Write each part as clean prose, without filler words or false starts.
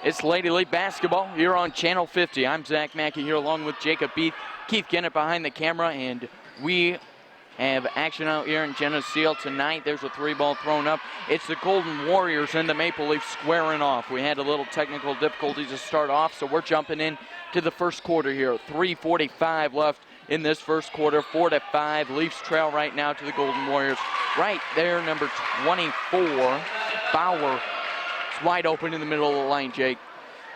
It's Lady Leaf basketball here on Channel 50. I'm Zach Mackey here along with Jacob Beath, Keith Gennett behind the camera, and we have action out here in Geneseo tonight. There's a three ball thrown up. It's the Golden Warriors and the Maple Leafs squaring off. We had a little technical difficulty to start off, so we're jumping in to the first quarter here. 3:45 left in this first quarter, 4-5. Leafs trail right now to the Golden Warriors. Right there, number 24, Bauer. It's wide open in the middle of the lane, Jake.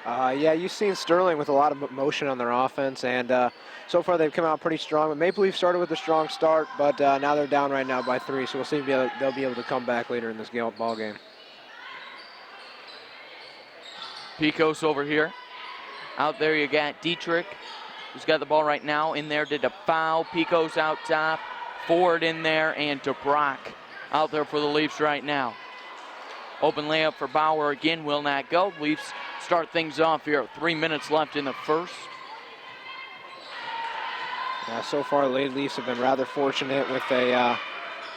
Yeah, you've seen Sterling with a lot of motion on their offense, and so far they've come out pretty strong. But Maple Leaf started with a strong start, but now they're down right now by 3, so we'll see if they'll be able to come back later in this ball game. Pecos over here. Out there you got Dietrich, who's got the ball right now. In there did a foul. Pecos out top. Ford in there, and DeBrock out there for the Leafs right now. Open layup for Bauer again, will not go. Leafs start things off here. 3 minutes left in the first. So far, the Lady Leafs have been rather fortunate with a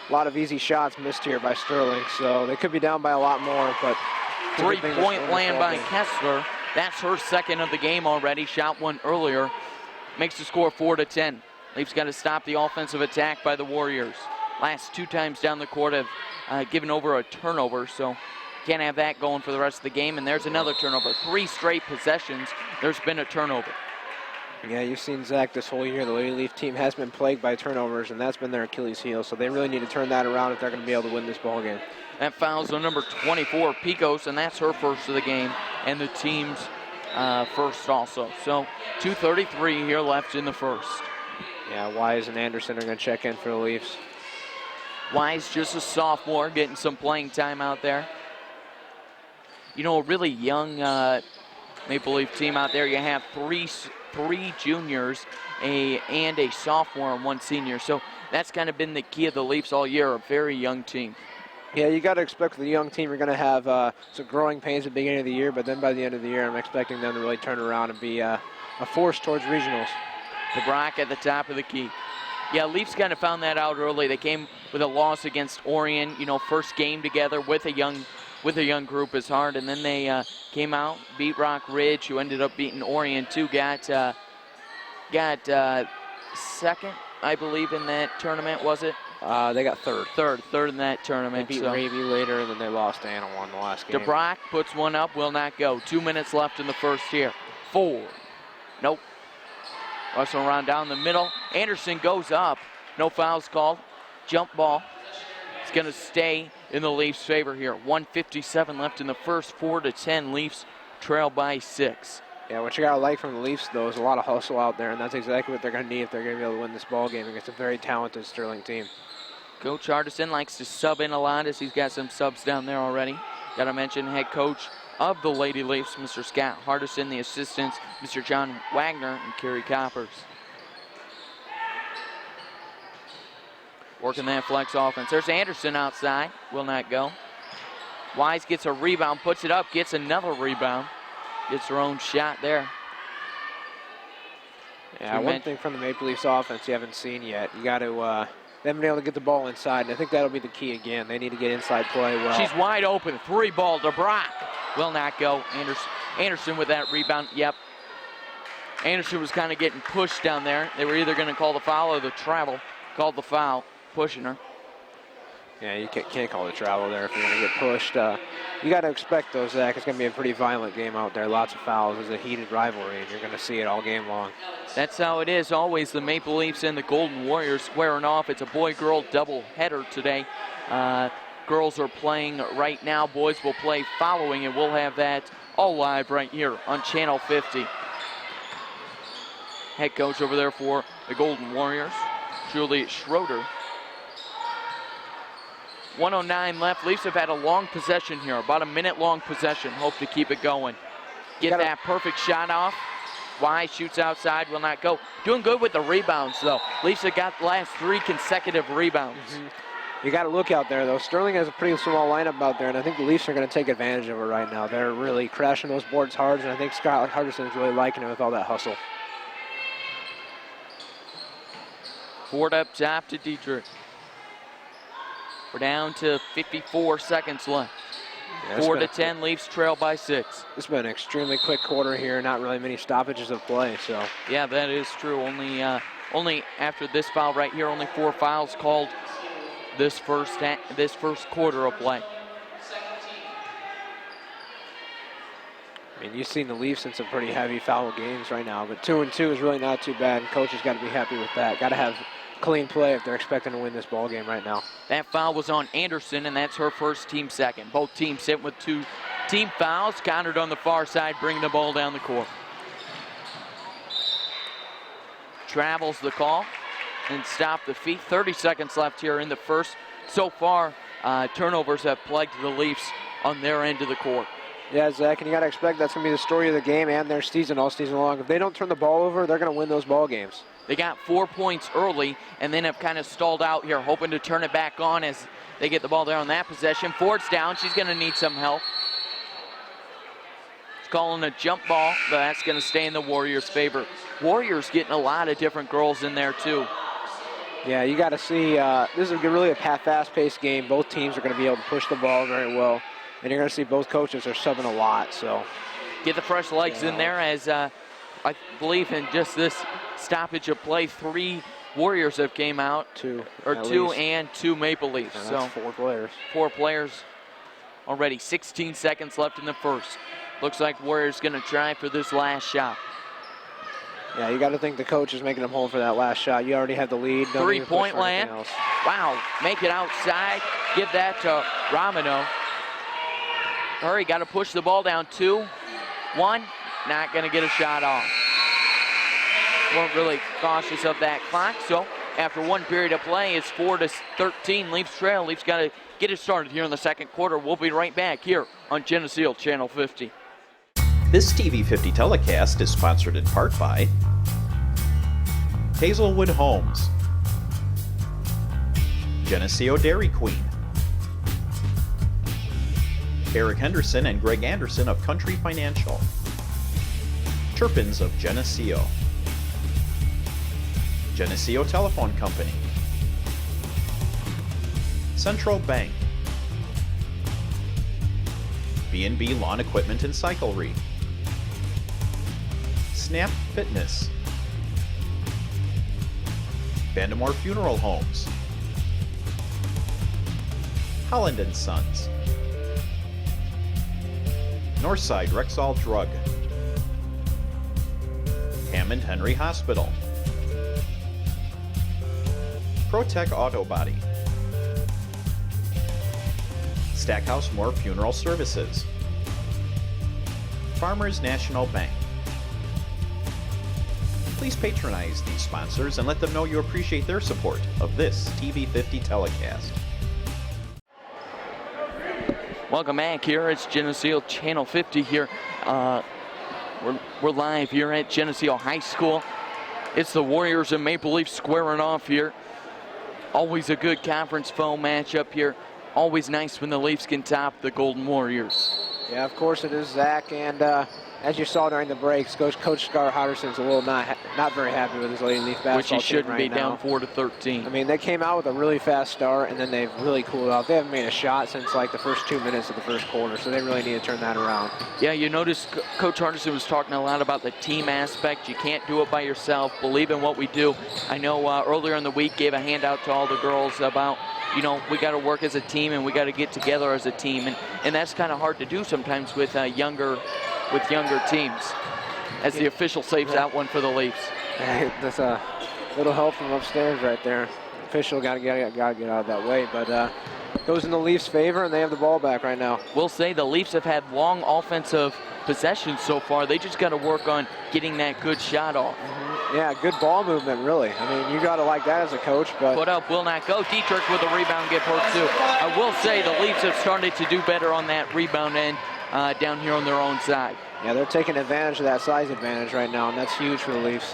lot of easy shots missed here by Sterling, so they could be down by a lot more. But 3-point land by Kessler. That's her second of the game already. Shot one earlier. Makes the score 4-10. Leafs got to stop the offensive attack by the Warriors. Last 2 times down the court have given over a turnover, so can't have that going for the rest of the game. And there's another turnover. 3 straight possessions, there's been a turnover. Yeah, you've seen Zach this whole year. The Lady Leaf team has been plagued by turnovers, and that's been their Achilles heel. So they really need to turn that around if they're going to be able to win this ball game. That fouls on number 24, Pecos, and that's her first of the game, and the team's first also. So 2:33 here left in the first. Yeah, Wise and Anderson are going to check in for the Leafs. Wise, just a sophomore, getting some playing time out there. You know, a really young Maple Leaf team out there. You have three juniors and a sophomore and 1 senior. So that's kind of been the key of the Leafs all year, a very young team. Yeah, you got to expect with the young team, you're going to have some growing pains at the beginning of the year, but then by the end of the year, I'm expecting them to really turn around and be a force towards regionals. DeBrock at the top of the key. Yeah, Leafs kind of found that out early. They came with a loss against Orion. You know, first game together with a young group is hard, and then they came out, beat Rock Ridge, who ended up beating Orion too. Got second, I believe, in that tournament. Was it? They got third. Third in that tournament. They beat Ravy later, and then they lost Anawan the last game. DeBrock puts one up, will not go. 2 minutes left in the first here. 4. Nope. Russell around down the middle. Anderson goes up. No fouls called. Jump ball. It's going to stay in the Leafs' favor here. 1:57 left in the first. 4-10. Leafs trail by 6. Yeah, what you got to like from the Leafs, though, is a lot of hustle out there, and that's exactly what they're going to need if they're going to be able to win this ball game against a very talented Sterling team. Coach Hardison likes to sub in a lot, as he's got some subs down there already. Got to mention head coach of the Lady Leafs, Mr. Scott Hardison, the assistants, Mr. John Wagner and Kerry Coppers. Working that flex offense. There's Anderson outside, will not go. Wise gets a rebound, puts it up, gets another rebound. Gets her own shot there. Yeah, one thing from the Maple Leafs offense you haven't seen yet. You got to, they haven't been able to get the ball inside, and I think that'll be the key again. They need to get inside play well. She's wide open, 3-ball, DeBrock. Will not go. Anderson with that rebound, yep. Anderson was kind of getting pushed down there. They were either going to call the foul or the travel. Called the foul, pushing her. Yeah, you can't call the travel there if you're going to get pushed. You got to expect, though, Zach, it's going to be a pretty violent game out there. Lots of fouls. It's a heated rivalry, and you're going to see it all game long. That's how it is. Always the Maple Leafs and the Golden Warriors squaring off. It's a boy-girl double header today. Girls are playing right now. Boys will play following, and we'll have that all live right here on Channel 50. Head coach over there for the Golden Warriors, Julie Schroeder. 1:09 left. Leafs have had a long possession here, about a minute-long possession. Hope to keep it going. Get that perfect shot off. Wise shoots outside, will not go. Doing good with the rebounds, though. Leafs have got the last 3 consecutive rebounds. You got to look out there, though. Sterling has a pretty small lineup out there, and I think the Leafs are going to take advantage of it right now. They're really crashing those boards hard, and I think Scott Hardison is really liking it with all that hustle. Ford up top to Dietrich. We're down to 54 seconds left. Yeah, 4-10, Leafs trail by 6. It's been an extremely quick quarter here, not really many stoppages of play. So yeah, that is true. Only after this foul right here, only 4 fouls called this first quarter of play. I mean, you've seen the Leafs in some pretty heavy foul games right now, but 2-2 is really not too bad, and coach has got to be happy with that. Got to have clean play if they're expecting to win this ball game right now. That foul was on Anderson, and that's her first, team second. Both teams sit with 2 team fouls, countered on the far side, bringing the ball down the court. Travels the call and stop the feet. 30 seconds left here in the first. So far, turnovers have plagued the Leafs on their end of the court. Yeah, Zach, and you got to expect that's going to be the story of the game and their season all season long. If they don't turn the ball over, they're going to win those ball games. They got 4 points early and then have kind of stalled out here, hoping to turn it back on as they get the ball there on that possession. Ford's down. She's going to need some help. She's calling a jump ball, but that's going to stay in the Warriors' favor. Warriors getting a lot of different girls in there, too. Yeah, you got to see, this is really a fast-paced game. Both teams are going to be able to push the ball very well. And you're going to see both coaches are subbing a lot. So get the fresh legs in there as I believe in just this stoppage of play, 3 Warriors have came out. 2 and 2 Maple Leafs. Yeah, so 4 players. 4 players already. 16 seconds left in the first. Looks like Warriors going to try for this last shot. Yeah, you got to think the coach is making them hold for that last shot. You already have the lead. 3-point land. Wow, make it outside. Give that to Romano. Hurry, got to push the ball down. 2, 1, not going to get a shot off. Weren't really cautious of that clock, so after 1 period of play, it's 4-13, Leafs trail. Leafs got to get it started here in the second quarter. We'll be right back here on Geneseo Channel 50. This TV 50 telecast is sponsored in part by Hazelwood Homes, Geneseo Dairy Queen, Eric Henderson and Greg Anderson of Country Financial, Turpins of Geneseo, Geneseo Telephone Company, Central Bank, B&B Lawn Equipment and Cyclery, Snap Fitness, Vandemore Funeral Homes, Holland & Sons, Northside Rexall Drug, Hammond Henry Hospital, ProTech Auto Body, Stackhouse Moore Funeral Services, Farmers National Bank. Please patronize these sponsors and let them know you appreciate their support of this TV 50 telecast. Welcome back here. It's Geneseo Channel 50 here. We're live here at Geneseo High School. It's the Warriors and Maple Leafs squaring off here. Always a good conference foe matchup here. Always nice when the Leafs can top the Golden Warriors. Yeah, of course it is, Zach. And as you saw during the breaks, Coach Scar Hodderson's a little not very happy with his Lady Leaf basketball which he shouldn't team be right down now. 4-13. I mean, they came out with a really fast start, and then they've really cooled off. They haven't made a shot since like the first 2 minutes of the first quarter, so they really need to turn that around. Yeah, you notice Coach Henderson was talking a lot about the team aspect. You can't do it by yourself. Believe in what we do. I know earlier in the week gave a handout to all the girls about, you know, we got to work as a team and we got to get together as a team, and that's kind of hard to do sometimes with younger teams. As the official saves out one for the Leafs. That's a little help from upstairs right there. Official got to get out of that way, but goes in the Leafs' favor, and they have the ball back right now. We'll say the Leafs have had long offensive possessions so far. They just got to work on getting that good shot off. Mm-hmm. Yeah, good ball movement, really. I mean, you got to like that as a coach. But put up, will not go. Dietrich with a rebound, get hurt too. I will say the Leafs have started to do better on that rebound end down here on their own side. Yeah, they're taking advantage of that size advantage right now, and that's huge for the Leafs.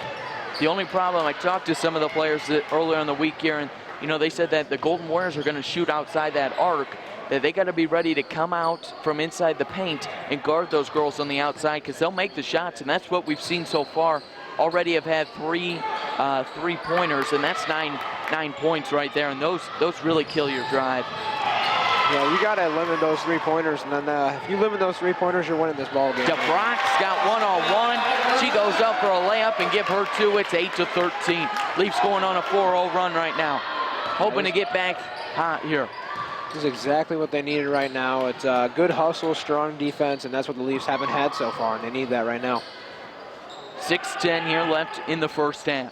The only problem, I talked to some of the players earlier in the week here, and you know, they said that the Golden Warriors are going to shoot outside that arc, that they got to be ready to come out from inside the paint and guard those girls on the outside, because they'll make the shots, and that's what we've seen so far. Already have had three pointers, and that's nine points right there, and those really kill your drive. Yeah, you got to limit those three-pointers, and then if you limit those three-pointers, you're winning this ball game. DeBrock's got one-on-one. She goes up for a layup and give her two. It's 8-13. Leafs going on a 4-0 run right now. Hoping to get back hot here. This is exactly what they needed right now. It's good hustle, strong defense, and that's what the Leafs haven't had so far, and they need that right now. 6:10 here left in the first half.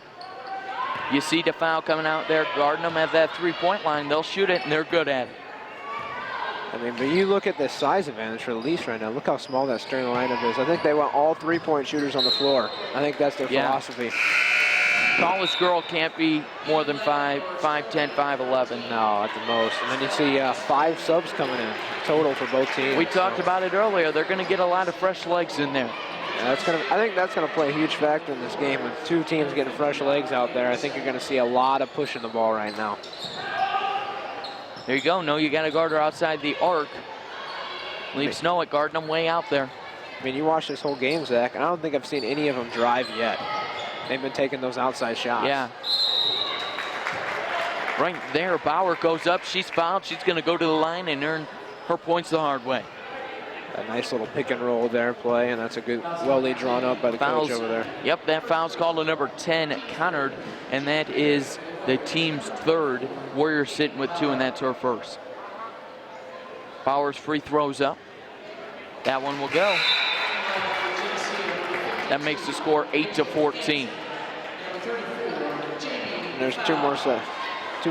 You see DeFoul coming out there, guarding them at that three-point line. They'll shoot it, and they're good at it. I mean, but you look at the size advantage for the Leafs right now. Look how small that starting lineup is. I think they want all three-point shooters on the floor. I think that's their philosophy. Tallest girl can't be more than 5'10", 5'11". No, at the most. And then you see 5 subs coming in total for both teams. We talked about it earlier. They're going to get a lot of fresh legs in there. Yeah, I think that's going to play a huge factor in this game. With 2 teams getting fresh legs out there, I think you're going to see a lot of pushing the ball right now. There you go. No, you got to guard her outside the arc. Leafs know it, guarding them way out there. I mean, you watch this whole game, Zach, and I don't think I've seen any of them drive yet. They've been taking those outside shots. Yeah. Right there, Bauer goes up. She's fouled. She's going to go to the line and earn her points the hard way. A nice little pick and roll there play, and that's a good, well lead drawn up by the coach over there. Yep, that foul's called to number 10, Connard, and that is the team's 3rd. Warriors sitting with 2, and that's her first. Bauer's free throws up. That one will go. That makes the score 8-14. And there's two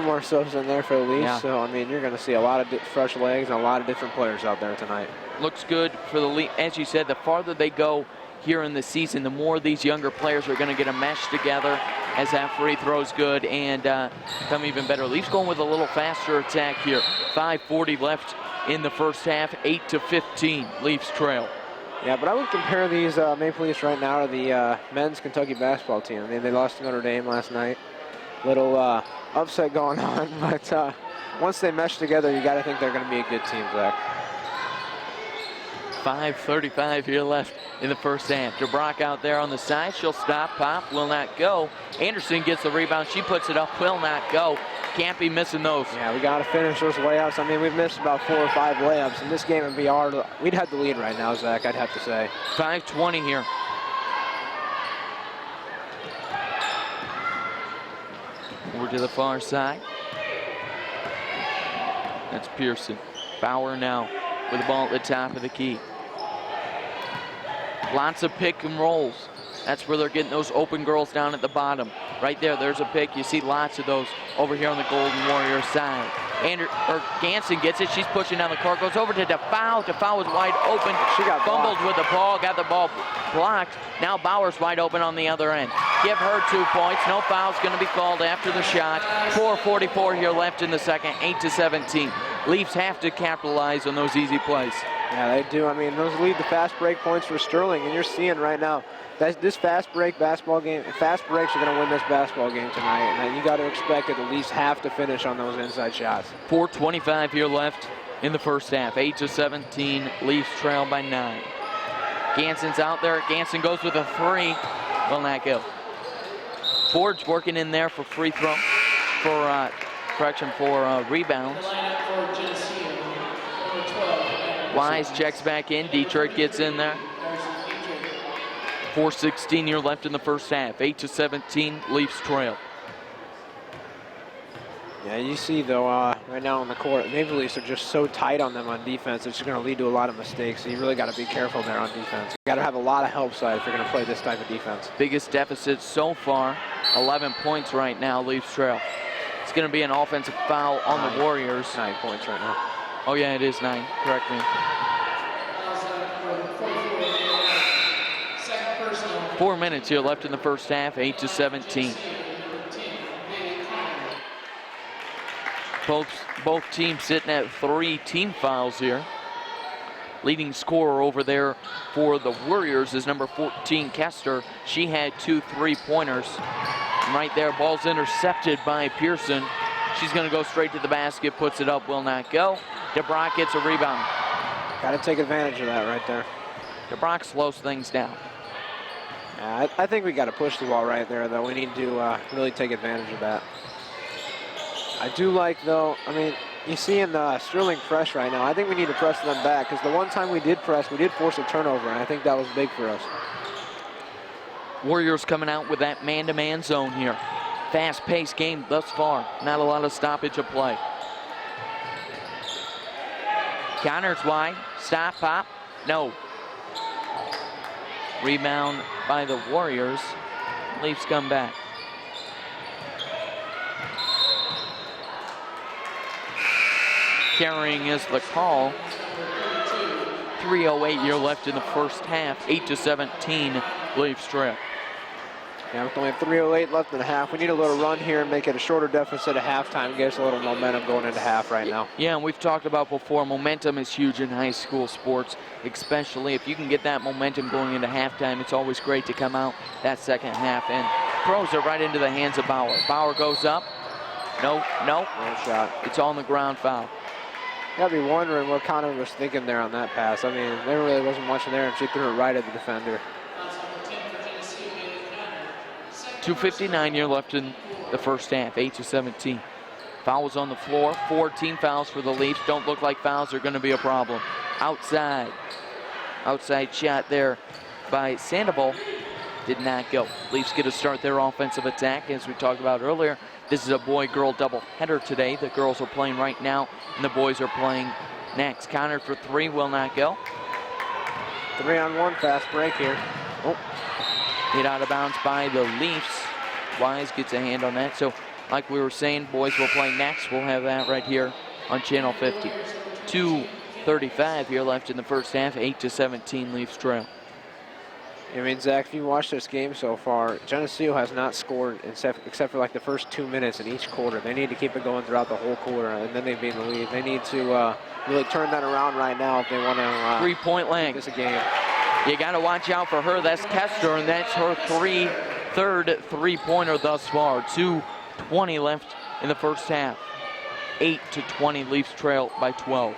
more subs in there for the Leafs. Yeah. So I mean, you're going to see a lot of fresh legs and a lot of different players out there tonight. Looks good for the Leafs. As you said, the farther they go here in the season, the more these younger players are going to get a mesh together, as that free throw's good and become even better. Leafs going with a little faster attack here. 5:40 left in the first half. 8-15. Leafs trail. Yeah, but I would compare these Maple Leafs right now to the men's Kentucky basketball team. I mean, they lost to Notre Dame last night. Little upset going on, but once they mesh together, you got to think they're going to be a good team, Zach. 5:35 here left in the first half. DeBrock out there on the side. She'll stop, pop, will not go. Anderson gets the rebound. She puts it up, will not go. Can't be missing those. Yeah, we got to finish those layups. I mean, we've missed about 4 or 5 layups. In this game, it'd be hard. We'd have the lead right now, Zach, I'd have to say. 5:20 here. Over to the far side. That's Pearson. Bauer now with the ball at the top of the key. Lots of pick and rolls. That's where they're getting those open girls down at the bottom. Right there, there's a pick. You see lots of those over here on the Golden Warriors side. Ganson gets it. She's pushing down the court. Goes over to DeFoul. DeFoul was wide open. She got fumbled with the ball. Got the ball blocked. Now Bauer's wide open on the other end. Give her 2 points. No foul's going to be called after the shot. 4:44 here left in the second. 8-17. Leafs have to capitalize on those easy plays. Yeah, they do. I mean, those lead the fast break points for Sterling, and you're seeing right now that this fast breaks are going to win this basketball game tonight, and you got to expect that the Leafs have to finish on those inside shots. 4:25 here left in the first half. 8-17. Leafs trail by 9. Ganson's out there. Ganson goes with a 3. Will not go. Ford's working in there for free throw, for rebounds. Wise checks back in. Detroit gets in there. 4:16 here left in the first half. 8-17. Leafs trail. Yeah, you see though, right now on the court, Maple Leafs are just so tight on them on defense. It's going to lead to a lot of mistakes. So you really got to be careful there on defense. You got to have a lot of help side if you're going to play this type of defense. Biggest deficit so far, 11 points right now. Leafs trail. It's going to be an offensive foul on the Warriors. 9 points right now. Oh yeah, it is 9. Correct me. 4 minutes here left in the first half. 8-17. Both teams sitting at 3 team fouls here. Leading scorer over there for the Warriors is number 14, Kester. She had 2 3-pointers. Right there, ball's intercepted by Pearson. She's going to go straight to the basket, puts it up, will not go. DeBrock gets a rebound. Got to take advantage of that right there. DeBrock slows things down. I think we got to push the ball right there, though. We need to really take advantage of that. I do like, though, I mean, You see in Sterling press right now. I think we need to press them back because the one time we did press, we did force a turnover, and I think that was big for us. Warriors coming out with that man-to-man zone here. Fast-paced game thus far. Not a lot of stoppage of play. Counters wide. Stop, pop. No. Rebound by the Warriors. Leafs come back. Carrying is the call. 3:08 here left in the first half. 8-17 Leafs trail. Yeah, we only have 3:08 left in the half. We need a little run here and make it a shorter deficit at halftime and get us a little momentum going into half right now. Yeah, and we've talked about before, momentum is huge in high school sports, especially if you can get that momentum going into halftime. It's always great to come out that second half and throws it right into the hands of Bauer. Bauer goes up. No. No shot. It's on the ground foul. You gotta be wondering what Connor was thinking there on that pass. I mean, there really wasn't much in there, and she threw it right at the defender. 2:59 here left in the first half, 8-17. Fouls on the floor, 14 fouls for the Leafs. Don't look like fouls are gonna be a problem. Outside shot there by Sandoval. Did not go. Leafs get to start their offensive attack. As we talked about earlier, this is a boy-girl doubleheader today. The girls are playing right now, and the boys are playing next. Connor for three will not go. 3-on-1 fast break here. Oh. Hit out of bounds by the Leafs. Wise gets a hand on that. So, like we were saying, boys will play next. We'll have that right here on Channel 50. 2:35 here left in the first half. 8-17 Leafs trail. I mean, Zach, if you watch this game so far, Geneseo has not scored except for like the first 2 minutes in each quarter. They need to keep it going throughout the whole quarter, and then they'd be in the lead. They need to really turn that around right now if they want to 3-point leg. This a game. You got to watch out for her. That's Kester, and that's her third three-pointer thus far. 2:20 left in the first half. 8-20 Leafs trail by 12.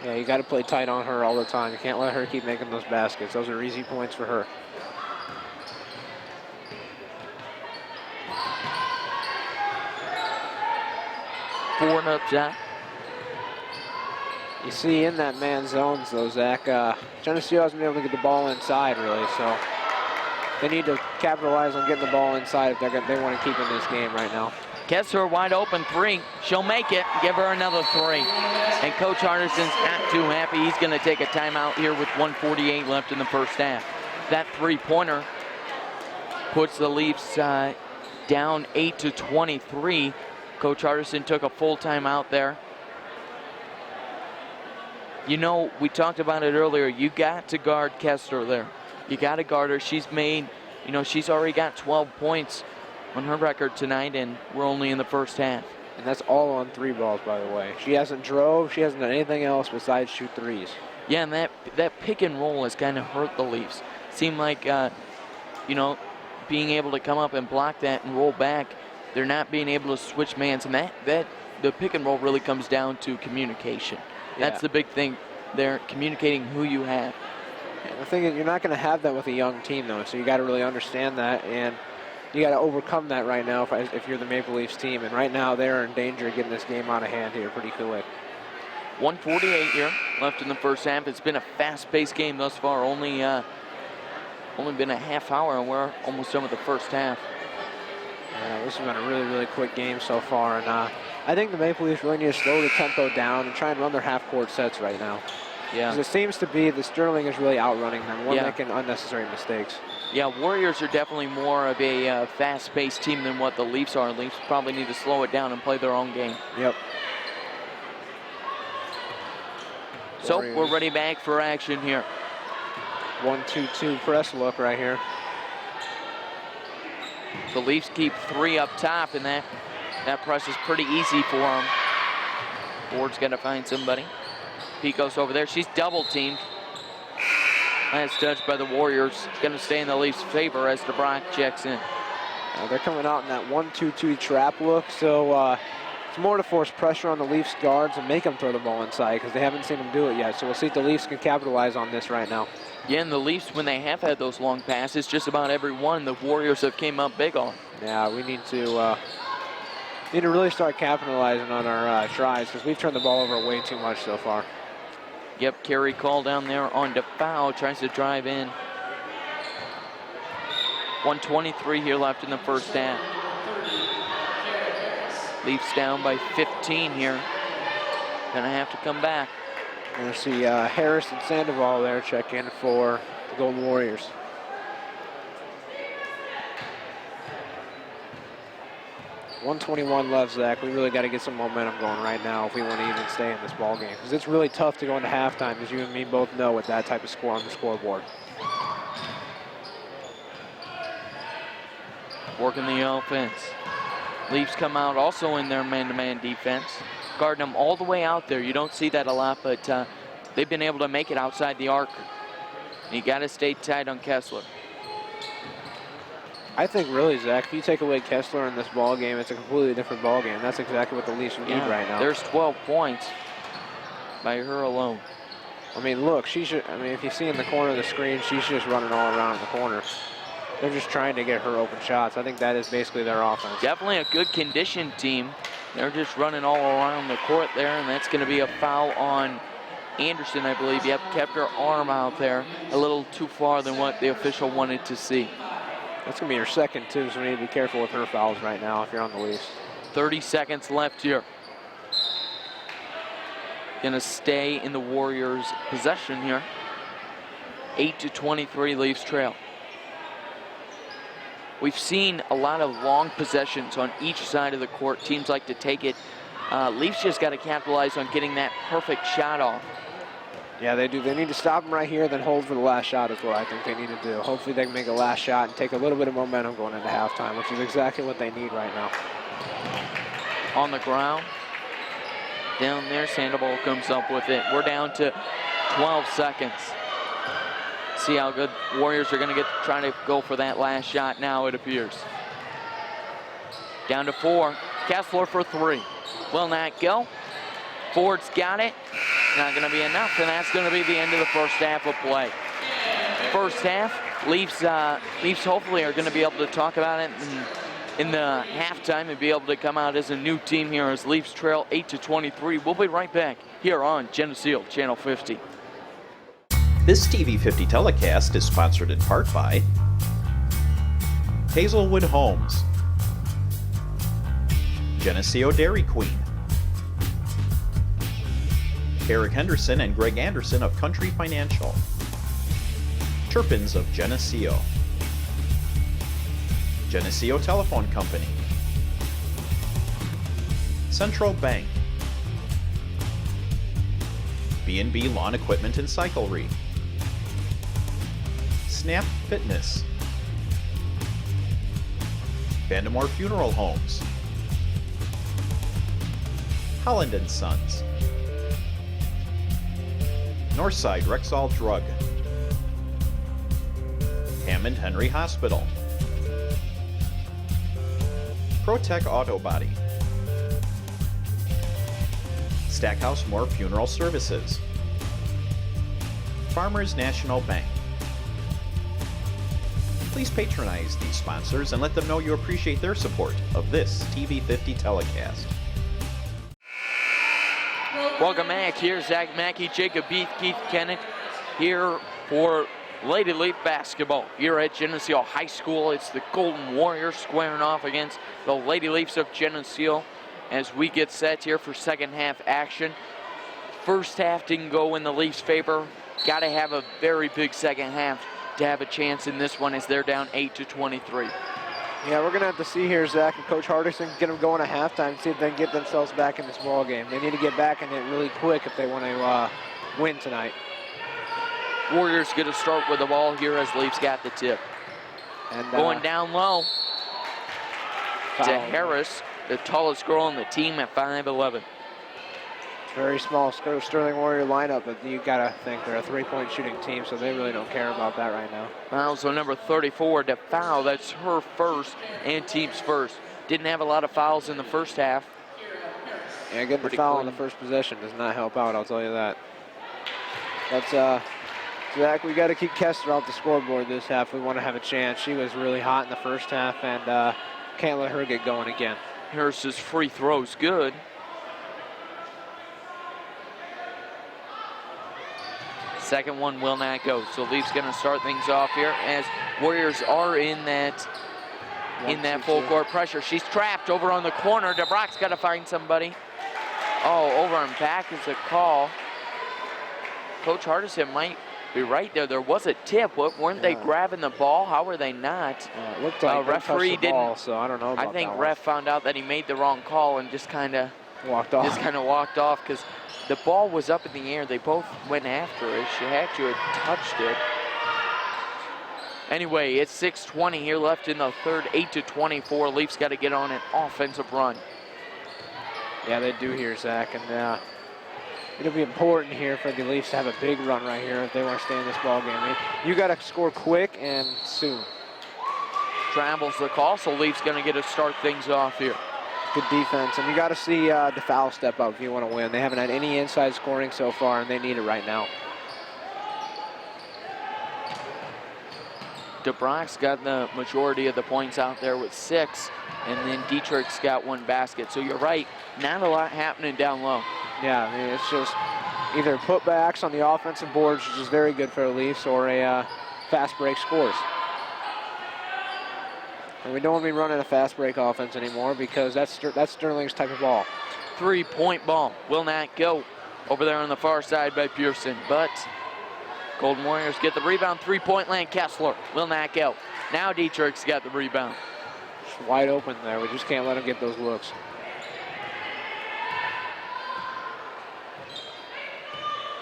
Yeah, you got to play tight on her all the time. You can't let her keep making those baskets. Those are easy points for her. Forward up shot. You see in that man zones though, Zach, Geneseo hasn't been able to get the ball inside really, so they need to capitalize on getting the ball inside if they want to keep in this game right now. Kessler wide open three. She'll make it. Give her another three. And Coach Hardison's not too happy. He's going to take a timeout here with 1:48 left in the first half. That three-pointer puts the Leafs down 8-23. Coach Hardison took a full timeout there. You know, we talked about it earlier. You got to guard Kessler there. You got to guard her. She's made, you know, she's already got 12 points on her record tonight, and we're only in the first half. And that's all on three balls, by the way. She hasn't drove. She hasn't done anything else besides shoot threes. Yeah, and that pick and roll has kind of hurt the Leafs. Seemed like, you know, being able to come up and block that and roll back, they're not being able to switch mans, and that the pick and roll really comes down to communication. Yeah. That's the big thing there, communicating who you have. And the thing is, you're not going to have that with a young team, though, so you got to really understand that, and you got to overcome that right now if you're the Maple Leafs team. And right now, they're in danger of getting this game out of hand here pretty quick. 1:48 here left in the first half. It's been a fast-paced game thus far. Only been a half hour, and we're almost done with the first half. Yeah, this has been a really, really quick game so far, and I think the Maple Leafs really need to slow the tempo down and try and run their half-court sets right now. Yeah. Because it seems to be the Sterling is really outrunning them. We're making unnecessary mistakes. Yeah, Warriors are definitely more of a fast-paced team than what the Leafs are. Leafs probably need to slow it down and play their own game. Yep. So we're ready back for action here. 1-2-2 press look right here. The Leafs keep three up top, and that press is pretty easy for them. Ford's got to find somebody. Pico's over there. She's double-teamed. Last touch by the Warriors. It's going to stay in the Leafs' favor as DeBrock checks in. They're coming out in that 1-2-2 trap look, so it's more to force pressure on the Leafs guards and make them throw the ball inside because they haven't seen them do it yet. So we'll see if the Leafs can capitalize on this right now. Yeah, and the Leafs, when they have had those long passes, just about every one the Warriors have came up big on. Yeah, we need to Need to really start capitalizing on our tries because we've turned the ball over way too much so far. Yep, carry call down there on DeFow, tries to drive in. 1:23 here left in the first half. Leafs down by 15 here. Gonna have to come back. We're gonna see Harris and Sandoval there check in for the Golden Warriors. .121 left, Zach. We really got to get some momentum going right now if we want to even stay in this ball game, because it's really tough to go into halftime, as you and me both know, with that type of score on the scoreboard. Working the offense. Leafs come out also in their man-to-man defense, guarding them all the way out there. You don't see that a lot, but they've been able to make it outside the arc. You got to stay tight on Kessler. I think really, Zach, if you take away Kessler in this ball game, it's a completely different ball game. That's exactly what the Leafs need right now. There's 12 points by her alone. I mean, look, if you see in the corner of the screen, she's just running all around the corner. They're just trying to get her open shots. I think that is basically their offense. Definitely a good conditioned team. They're just running all around the court there, and that's going to be a foul on Anderson, I believe. Yep, kept her arm out there a little too far than what the official wanted to see. That's going to be her second, too, so we need to be careful with her fouls right now if you're on the Leafs. 30 seconds left here. Going to stay in the Warriors' possession here. 8-23 Leafs trail. We've seen a lot of long possessions on each side of the court. Teams like to take it. Leafs just got to capitalize on getting that perfect shot off. Yeah, they do. They need to stop them right here, then hold for the last shot is what I think they need to do. Hopefully they can make a last shot and take a little bit of momentum going into halftime, which is exactly what they need right now. On the ground. Down there, Sandoval comes up with it. We're down to 12 seconds. See how good Warriors are going to trying to go for that last shot now, it appears. Down to 4. Kessler for 3. Will not go. Ford's got it. Not going to be enough, and that's going to be the end of the first half of play. First half, Leafs hopefully are going to be able to talk about it in the halftime and be able to come out as a new team here as Leafs trail 8-23. We'll be right back here on Geneseo Channel 50. This TV 50 telecast is sponsored in part by Hazelwood Homes, Geneseo Dairy Queen, Eric Henderson and Greg Anderson of Country Financial, Turpins of Geneseo, Geneseo Telephone Company, Central Bank, B&B Lawn Equipment and Cyclery, Snap Fitness, Vandemore Funeral Homes, Holland & Sons, Northside Rexall Drug, Hammond Henry Hospital, ProTech Auto Body, Stackhouse Moore Funeral Services, Farmers National Bank. Please patronize these sponsors and let them know you appreciate their support of this TV 50 telecast. Welcome back. Here's Zach Mackey, Jacob Beath, Keith Kennett here for Lady Leaf basketball here at Geneseo High School. It's the Golden Warriors squaring off against the Lady Leafs of Geneseo as we get set here for second half action. First half didn't go in the Leafs' favor. Got to have a very big second half to have a chance in this one as they're down 8-23. Yeah, we're going to have to see here, Zach, and Coach Hardison get them going at halftime and see if they can get themselves back in this ball game. They need to get back in it really quick if they want to win tonight. Warriors going to start with the ball here as Leafs got the tip. And going down low to foul. Harris, the tallest girl on the team at 5'11". Very small Sterling Warrior lineup, but you got to think they're a three-point shooting team, so they really don't care about that right now. Fouls on number 34 to foul. That's her first and team's first. Didn't have a lot of fouls in the first half. Yeah, getting the foul on the first possession does not help out, I'll tell you that. But, Zach, we got to keep Kessler off the scoreboard this half. We want to have a chance. She was really hot in the first half, and can't let her get going again. Harris's free throw's good. Second one will not go. So Leafs going to start things off here as Warriors are in that full court pressure. She's trapped over on the corner. DeBrock's got to find somebody. Oh, over and back is a call. Coach Hardison might be right there. There was a tip. Weren't they grabbing the ball? How were they not? It looked like referee didn't. Ball, so I don't know about I think that ref found out that he made the wrong call and just kind of walked off because the ball was up in the air. They both went after it. She had to have touched it. Anyway, it's 6:20 here left in the third, 8-24. Leafs got to get on an offensive run. Yeah, they do here, Zach, and it'll be important here for the Leafs to have a big run right here if they want to stay in this ball game. I mean, you got to score quick and soon. Travels the call, so Leafs going to get to start things off here. Good defense, and you got to see DeFoul step up if you want to win. They haven't had any inside scoring so far, and they need it right now. DeBrock's got the majority of the points out there with 6, and then Dietrich's got 1 basket. So you're right, not a lot happening down low. Yeah, I mean, it's just either putbacks on the offensive boards, which is very good for the Leafs, or a fast break scores. And we don't want to be running a fast break offense anymore because that's Sterling's type of ball. 3-point ball will not go over there on the far side by Pearson, but Golden Warriors get the rebound. 3-point land. Kessler will not go. Now Dietrich's got the rebound. Just wide open there. We just can't let them get those looks.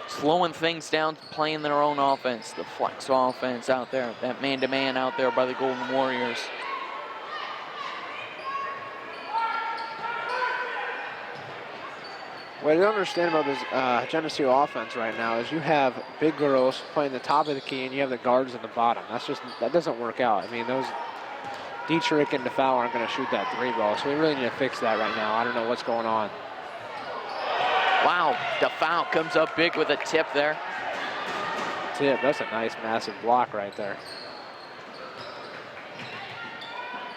Slowing things down, playing their own offense. The flex offense out there. That man-to-man out there by the Golden Warriors. What I don't understand about this Geneseo offense right now is you have big girls playing the top of the key and you have the guards at the bottom. That doesn't work out. I mean, those Dietrich and DeFoul aren't going to shoot that 3 ball, so we really need to fix that right now. I don't know what's going on. Wow, DeFoul comes up big with a tip there. Tip, that's a nice massive block right there.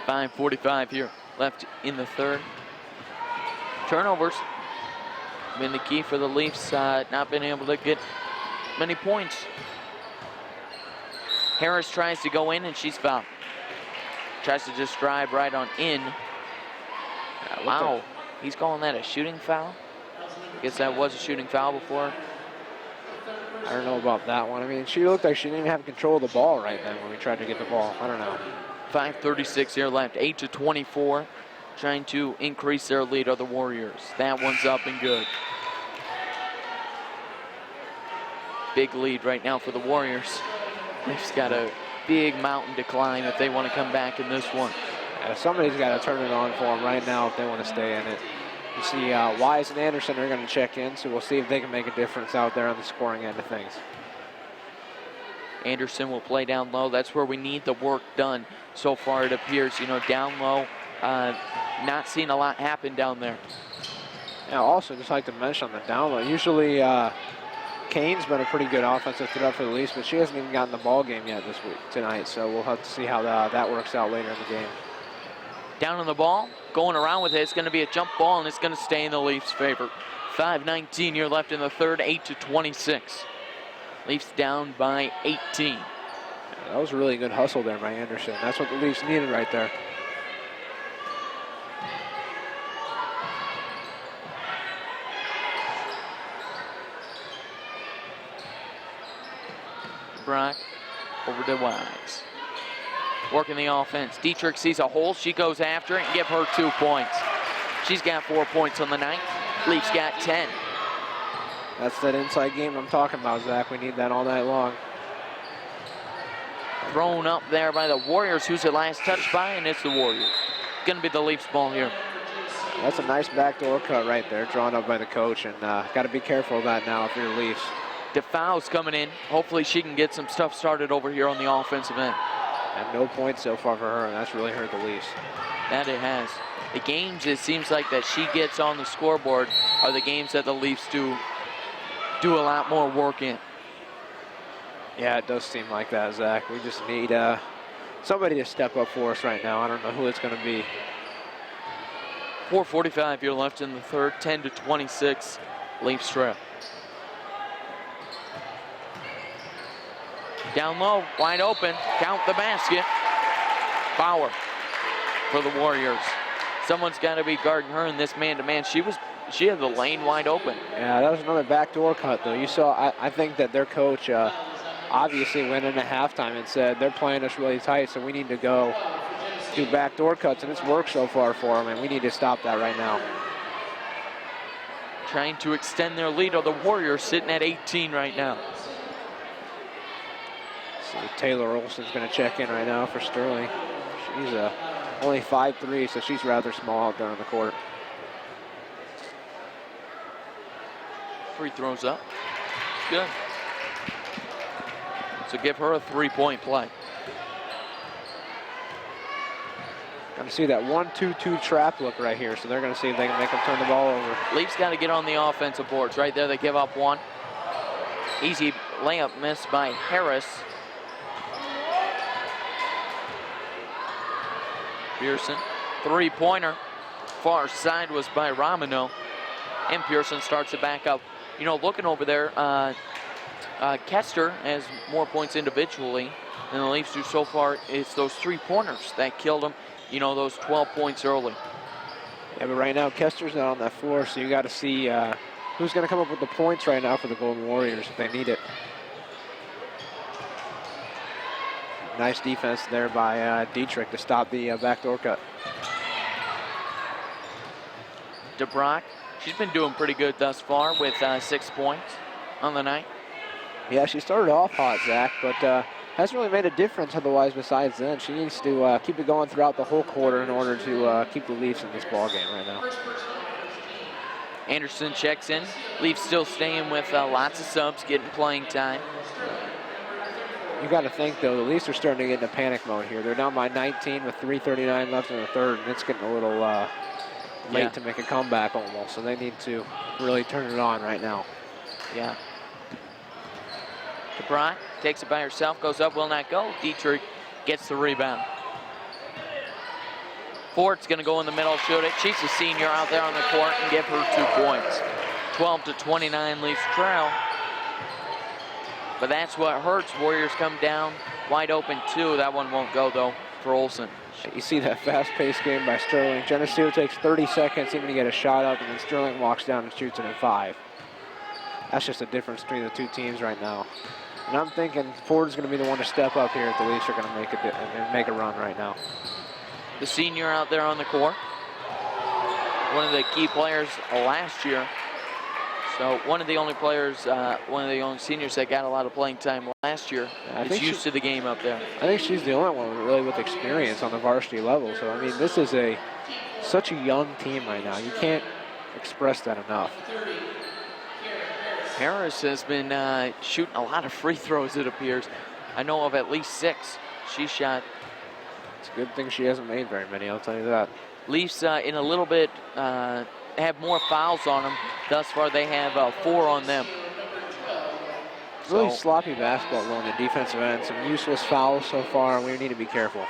5:45 here left in the third. Turnovers been the key for the Leafs, not been able to get many points. Harris tries to go in and she's fouled. Tries to just drive right on in. Wow, he's calling that a shooting foul? I guess that was a shooting foul before. I don't know about that one. I mean, she looked like she didn't even have control of the ball right then when we tried to get the ball. I don't know. 5:36 here left, 8-24. Trying to increase their lead are the Warriors. That one's up and good. Big lead right now for the Warriors. Leafs got a big mountain to climb if they want to come back in this one. Yeah, somebody's got to turn it on for them right now if they want to stay in it. You see Wise and Anderson are going to check in, so we'll see if they can make a difference out there on the scoring end of things. Anderson will play down low. That's where we need the work done. So far it appears, you know, down low, not seeing a lot happen down there. Yeah, also just like to mention on the down low, usually Kane's been a pretty good offensive threat for the Leafs, but she hasn't even gotten the ball game yet tonight, so we'll have to see how that works out later in the game. Down on the ball, going around with it. It's going to be a jump ball, and it's going to stay in the Leafs' favor. 5:19 here left in the third, 8-26. Leafs down by 18. Yeah, that was a really good hustle there by Anderson. That's what the Leafs needed right there. Brock over to Wise. Working the offense. Dietrich sees a hole. She goes after it and give her 2 points. She's got 4 points on the night. Leafs got 10. That's that inside game I'm talking about, Zach. We need that all night long. Thrown up there by the Warriors. Who's the last touch by? And it's the Warriors. Going to be the Leafs ball here. That's a nice backdoor cut right there, drawn up by the coach. And got to be careful of that now if you're Leafs. DeFoul's coming in. Hopefully she can get some stuff started over here on the offensive end. And no points so far for her, and that's really hurt the Leafs. That it has. The games it seems like that she gets on the scoreboard are the games that the Leafs do a lot more work in. Yeah, it does seem like that, Zach. We just need somebody to step up for us right now. I don't know who it's going to be. 4:45 here left in the third. 10-26, Leafs trail. Down low, wide open, count the basket. Bauer for the Warriors. Someone's got to be guarding her in this man-to-man. She had the lane wide open. Yeah, that was another backdoor cut, though. You saw, I think that their coach obviously went into halftime and said, they're playing us really tight, so we need to go do backdoor cuts, and it's worked so far for them, and we need to stop that right now. Trying to extend their lead, or the Warriors sitting at 18 right now. See, Taylor Olson's going to check in right now for Sterling. She's only 5'3", so she's rather small out there on the court. Free throws up. Good. So give her a 3-point play. Going to see that 1-2-2 trap look right here, so they're going to see if they can make them turn the ball over. Leafs got to get on the offensive boards. Right there, they give up one. Easy layup missed by Harris. Pearson, three-pointer. Far side was by Romano. And Pearson starts to back up. You know, looking over there, Kester has more points individually than the Leafs do so far. It's those three-pointers that killed them, you know, those 12 points early. Yeah, but right now, Kester's not on that floor, so you got to see who's going to come up with the points right now for the Golden Warriors if they need it. Nice defense there by Dietrich to stop the backdoor cut. DeBrock, she's been doing pretty good thus far with 6 points on the night. Yeah, she started off hot, Zach, but hasn't really made a difference otherwise besides then. She needs to keep it going throughout the whole quarter in order to keep the Leafs in this ball game right now. Anderson checks in. Leafs still staying with lots of subs, getting playing time. You got to think, though, the Leafs are starting to get into panic mode here. They're down by 19 with 3:39 left in the third, and it's getting a little late to make a comeback almost, so they need to really turn it on right now. Yeah. DeBron takes it by herself, goes up, will not go. Dietrich gets the rebound. Ford's going to go in the middle, shoot it. She's a senior out there on the court and give her 2 points. 12-29 Leafs trail. But that's what hurts. Warriors come down wide open too. That one won't go though for Olsen. You see that fast-paced game by Sterling. Geneseo takes 30 seconds even to get a shot up, and then Sterling walks down and shoots it in 5. That's just the difference between the two teams right now. And I'm thinking Ford's going to be the one to step up here if the Leafs are going to make a run right now. The senior out there on the court. One of the key players last year. So one of the only players, one of the only seniors that got a lot of playing time last year is used to the game up there. I think she's the only one really with experience on the varsity level. So, I mean, this is such a young team right now. You can't express that enough. Harris has been shooting a lot of free throws, it appears. I know of at least 6 she shot. It's a good thing she hasn't made very many, I'll tell you that. Leafs in a little bit have more fouls on them. Thus far, they have 4 on them. Really sloppy basketball on the defensive end. Some useless fouls so far, and we need to be careful.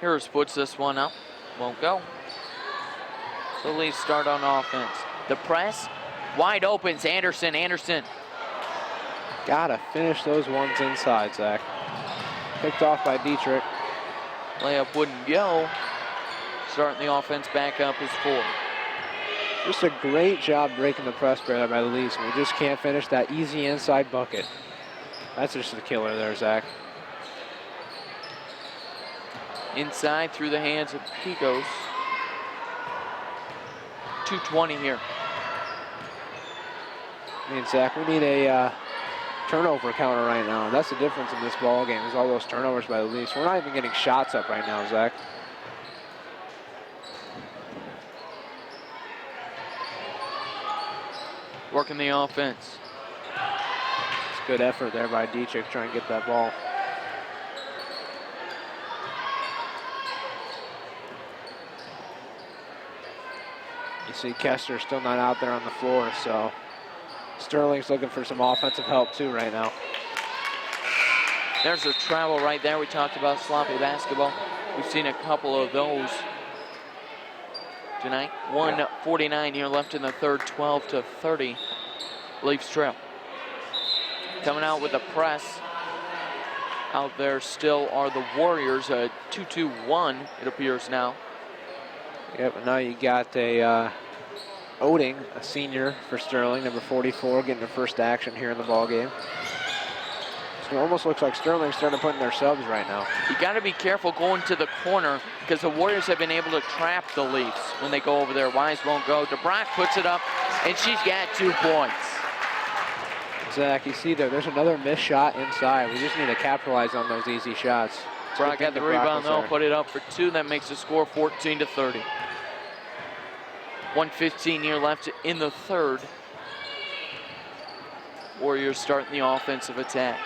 Harris puts this one up. Won't go. So Leafs start on offense. The press, wide opens Anderson. Anderson. Gotta finish those ones inside, Zach. Picked off by Dietrich. Layup wouldn't go. Starting the offense back up is 4. Just a great job breaking the press barrier by the Leafs. We just can't finish that easy inside bucket. That's just a killer there, Zach. Inside through the hands of Picos. 2:20 here. I mean, Zach, we need a turnover counter right now. That's the difference in this ball game is all those turnovers by the Leafs. We're not even getting shots up right now, Zach. Working the offense. It's good effort there by Dietrich trying to get that ball. You see Kester still not out there on the floor, so it's Sterling's looking for some offensive help too right now. There's a travel right there. We talked about sloppy basketball. We've seen a couple of those tonight. 1:49 here left in the third, 12-30. Leafs trail. Coming out with a press. Out there still are the Warriors, a 2-2-1 it appears now. Yep, and now you got a Oding, a senior for Sterling, number 44, getting the first action here in the ball game. So it almost looks like Sterling's starting to put in their subs right now. You got to be careful going to the corner because the Warriors have been able to trap the Leafs when they go over there. Wise won't go. DeBrock puts it up, and she's got 2 points. Zach, you see there's another missed shot inside. We just need to capitalize on those easy shots. Brock got the rebound though, put it up for 2. That makes the score 14-30. 1:15 here left in the third. Warriors starting the offensive attack.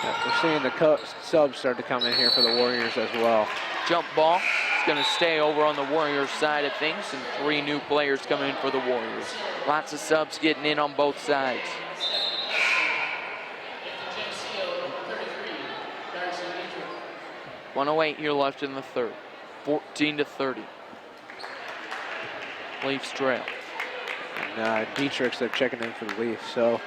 Yeah, we're seeing the subs start to come in here for the Warriors as well. Jump ball. It's going to stay over on the Warriors side of things, and 3 new players coming in for the Warriors. Lots of subs getting in on both sides. .108 here left in the third. 14-30. Leafs trail. And Dietrich's they're checking in for the Leafs, so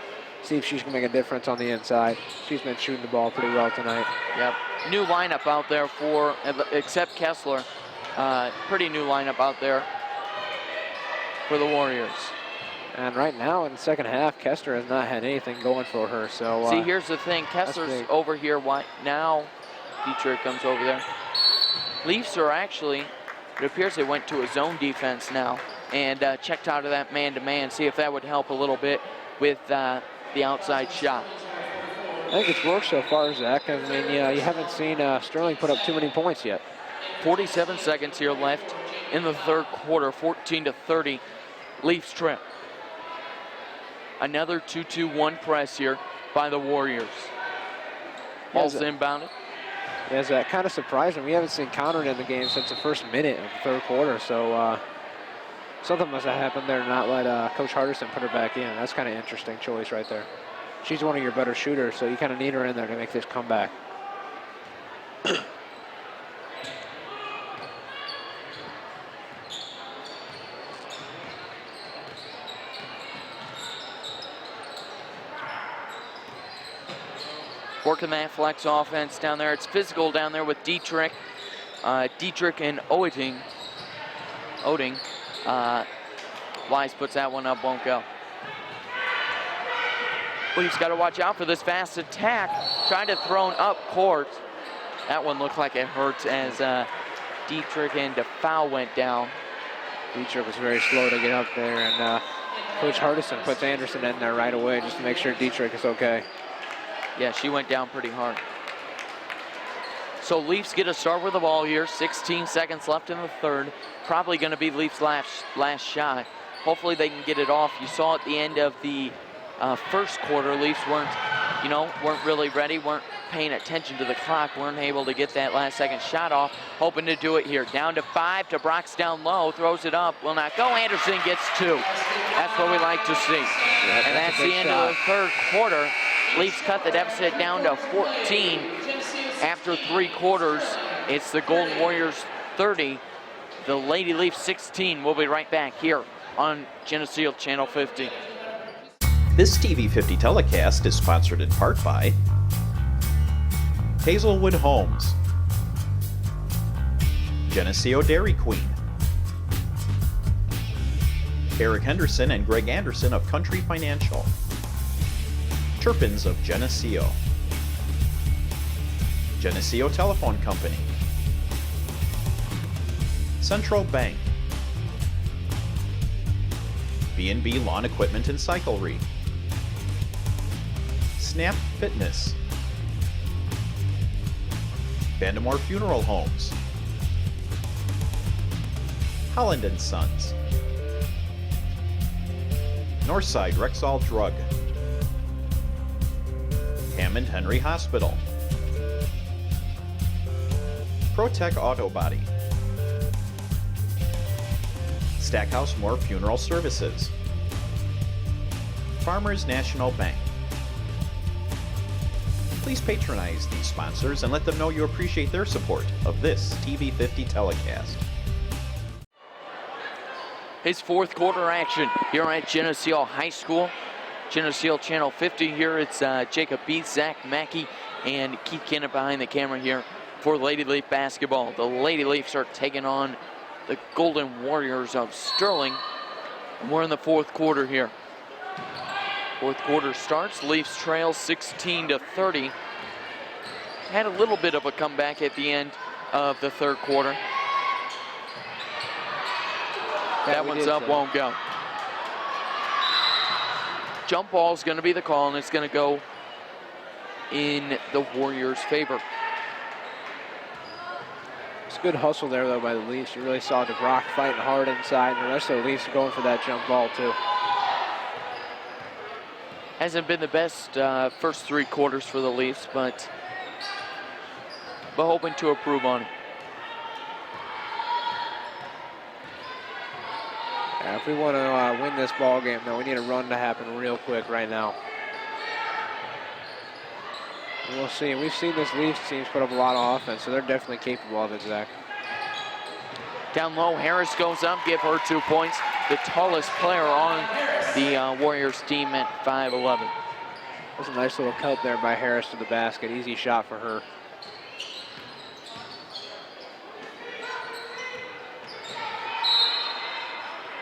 see if she's going to make a difference on the inside. She's been shooting the ball pretty well tonight. Yep. New lineup out there for, except Kessler, pretty new lineup out there for the Warriors. And right now in the second half, Kessler has not had anything going for her. So see, here's the thing. Kessler's over here. Why now? Dietrich comes over there. Leafs are actually, it appears they went to a zone defense now and checked out of that man-to-man. See if that would help a little bit with the outside shot. I think it's worked so far, Zach. I mean, you haven't seen Sterling put up too many points yet. 47 seconds here left in the third quarter. 14-30. Leafs trail. Another 2-2-1 press here by the Warriors. Ball's inbounded. Yeah, Zach, kind of surprising. We haven't seen countering in the game since the first minute of the third quarter. So something must have happened there to not let Coach Hardison put her back in. That's kind of interesting choice right there. She's one of your better shooters, so you kind of need her in there to make this comeback. Working that flex offense down there. It's physical down there with Dietrich. Dietrich and Oding. Wise puts that one up, won't go. Leafs got to watch out for this fast attack. Trying to throw up court. That one looked like it hurt as Dietrich and DeFoul went down. Dietrich was very slow to get up there, and Coach Hardison puts Anderson in there right away just to make sure Dietrich is okay. Yeah, she went down pretty hard. So Leafs get a start with the ball here. 16 seconds left in the third. Probably going to be Leafs' last shot. Hopefully they can get it off. You saw at the end of the first quarter, Leafs weren't really ready, weren't paying attention to the clock, weren't able to get that last second shot off. Hoping to do it here. Down to 5. DeBrock's down low, throws it up. Will not go. Anderson gets 2. That's what we like to see. Yeah, and that's the end of the third quarter. Leafs cut the deficit down to 14 after 3 quarters. It's the Golden Warriors 30, the Lady Leafs 16. We'll be right back here on Geneseo Channel 50. This TV 50 telecast is sponsored in part by Hazelwood Homes, Geneseo Dairy Queen, Eric Henderson and Greg Anderson of Country Financial, Turpins of Geneseo, Geneseo Telephone Company, Central Bank, B&B Lawn Equipment and Cyclery, Snap Fitness, Vandemore Funeral Homes, Holland & Sons, Northside Rexall Drug, Hammond Henry Hospital, ProTech Auto Body, Stackhouse Moore Funeral Services, Farmers National Bank. Please patronize these sponsors and let them know you appreciate their support of this TV50 telecast. His fourth quarter action here at Geneseo High School. Geneseo Channel 50 here. It's Jacob Beath, Zach Mackey, and Keith Kennett behind the camera here for Lady Leaf basketball. The Lady Leafs are taking on the Golden Warriors of Sterling. And we're in the fourth quarter here. Fourth quarter starts. Leafs trail 16-30. Had a little bit of a comeback at the end of the third quarter. That one's up, won't go. Jump ball is going to be the call, and it's going to go in the Warriors' favor. It's good hustle there, though, by the Leafs. You really saw DeBrock fighting hard inside, and the rest of the Leafs are going for that jump ball, too. Hasn't been the best first three quarters for the Leafs, but hoping to improve on it. Yeah, if we want to win this ball game, though, we need a run to happen real quick right now. And we'll see. We've seen this Leafs team put up a lot of offense, so they're definitely capable of it, Zach. Down low, Harris goes up, give her 2 points. The tallest player on the Warriors team at 5'11". That was a nice little cut there by Harris to the basket. Easy shot for her.